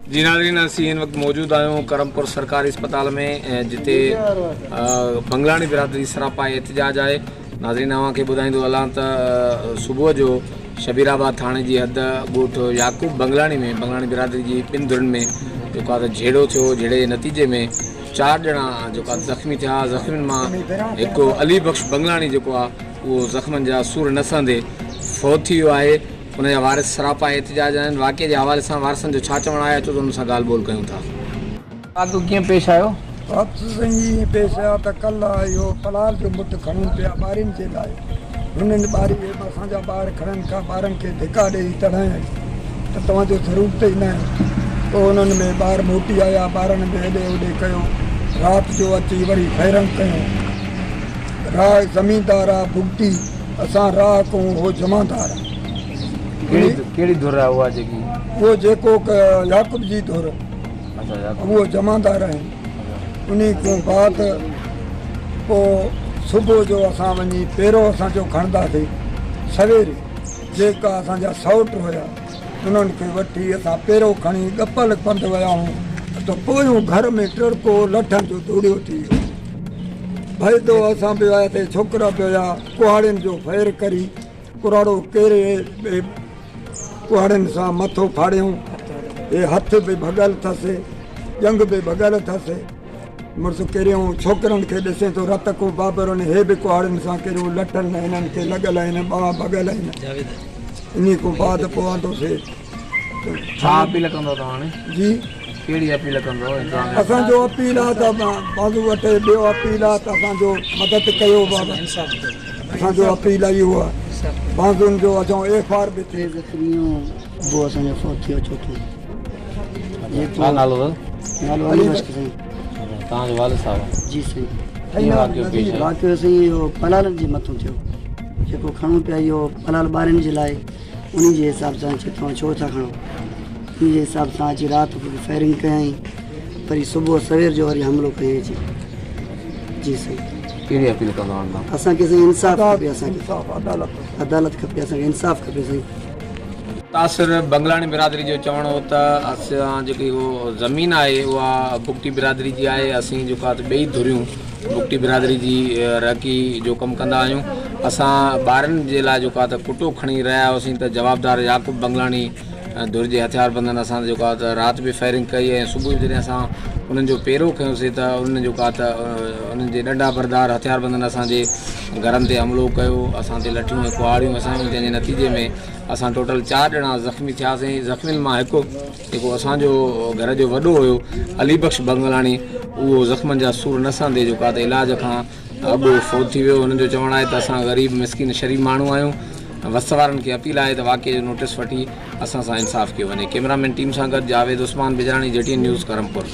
जी नाज़रीन, असीं इन वक्त मौजूद आहियूं करमपुर सरकारी अस्पताल में जिते बंगलानी बिरादरी सरापा एहतजाज है। नाज़रीन अवांखे ॿुधाईंदो हलां त सुबुह जो शबीराबाद थाणे जी हद ॻोठ याकूब बंगलानी में बंगलानी बिरादरी जी ॿिनि धुरनि में जेको आहे त झेड़ो थियो। झेड़े जे नतीजे में 4 ॼणा जेको आहे ज़ख़्मी थिया। ज़ख़्मियुनि मां हिकु अली बख़्श बंगलानी जेको आहे उहो ज़ख़्मनि जा सूर नसंदे फ़ौत थी वियो आहे। उन जा वारिस सरापा एहतजाज आहिनि। वाक़े जे हवाले सां वारसनि जो छा चवणु आहे अचो त उन सां ॻाल्हि ॿोल कयूं था। तव्हां कीअं पेश आयो? ईअं पेश आया त कल्ह इहो पलाल जो मुट खणूं पिया ॿारनि जे लाइ। हुननि ॿारी असांजा ॿार खणनि खां ॿारनि खे धिका ॾेई तॾहिं त तव्हांजो ज़रूरत ई न आहे। पोइ हुननि में ॿार मोटी आया, ॿारनि में हेॾे होॾे कयो। राति जो अची वरी फेरन कयूं। राह ज़मीनदार आहे भुगती, असां राह कयूं उहो जमादार आहे। कहिड़ी धुर आहे उहा जेकी? उहो जेको याकूब जी धुर, उहो जमादार आहिनि। उन खां बाद पोइ सुबुह जो असां वञी पहिरियों असांजो खणंदासीं सवेरे। जेका असांजा सौट हुया उन्हनि खे वठी असां पहिरियों खणी ॻपल पंधु विया आहियूं त पोयूं घर में टिड़को लठनि जो दोड़ियो थी वियो। भॼंदो असां बि वियासीं, छोकिरा बि हुया। कुहाड़ियुनि जो फेर करी कुराड़ो केरे कुहाड़ियुनि सां मथो फाड़ियूं। हे हथ बि भॻल अथसि, ॼंग बि भॻल अथसि। मुड़ुसु किरियूं छोकिरनि खे ॾिसे थो रत को बाबरनि हे बि कुहाड़ियुनि सां किरियूं लटनि हिननि खे लॻल आहिनि, ॿाह भॻल आहिनि। इन खां बाद पोइ आंदोसीं। छा अपील कंदो तव्हां हाणे? जी कहिड़ी अपील कंदो? असांजो अपील आहे त बाज़ू वटि ॿियो अपील आहे त असांजो मदद कयो बाबा। असांजो अपील इहो आहे। बाज़ुनि जो अचूं एफआर बि थिए। वो असांजो फ़ौत थियो चोथों। छा नालो अथव? नालो अली बख़्श साईं। तव्हांजो वालिद साहिबु? जी साईं। वाक़ियो साईं इहो पलालनि जे मथां थियो। जेको खणूं पिया इहो पलाल ॿारनि जे लाइ, उन जे हिसाब सां अची तव्हां छो था खणो। उन जे हिसाब सां अची राति को फायरिंग कयईं, वरी सुबुह सवेर जो वरी हमिलो कयईं अची। जी साईं। कहिड़ी अपील कंदो हाणे? असांखे साईं इंसाफ़ खपे, असांखे अदालत खपे, असांखे इंसाफ़ खपे साईं। तासिर बंगलानी बिरादरी जो चवणु हो त असां जेकी उहो ज़मीन आहे उहा भुगटी बिरादरी जी आहे। असीं जेको आहे त ॿई धुरियूं भुगटी बिरादरी जी रकी जो कमु कंदा आहियूं। असां ॿारनि जे लाइ जेको आहे त कुटो खणी रहिया हुआसीं त जवाबदार याकूब बंगलानी धुर जे हथियार बंदनि असां जेको आहे त राति बि फायरिंग कई ऐं सुबुह जॾहिं असां उन्हनि जो पहिरों कयोसीं त उन्हनि जेको आहे त उन्हनि जे ॾंडा बरदार हथियार बंदनि असांजे घरनि ते हमिलो कयो। असां ते लठियूं ऐं कुहाड़ियूं असांजूं, जंहिंजे नतीजे में असां टोटल 4 ॼणा ज़ख़्मी थियासीं। ज़ख़्मियुनि मां हिकु जेको असांजो घर जो वॾो हुयो अली बख़्श बंगलानी, उहो ज़ख़्मनि जा सूर नसंदे जेको आहे त इलाज खां अॻु फ़ौत थी वियो। हुननि जो चवणु आहे त असां ग़रीब मिसकिन शरीफ़ माण्हू आहियूं। वस वारनि खे अपील आहे त वाक़े जो नोटिस वठी असां सां इंसाफ़ कयो वञे। कैमरामैन टीम सां गॾु जावेद उस्मान बिजरानी, JTN न्यूज़ करमपुर।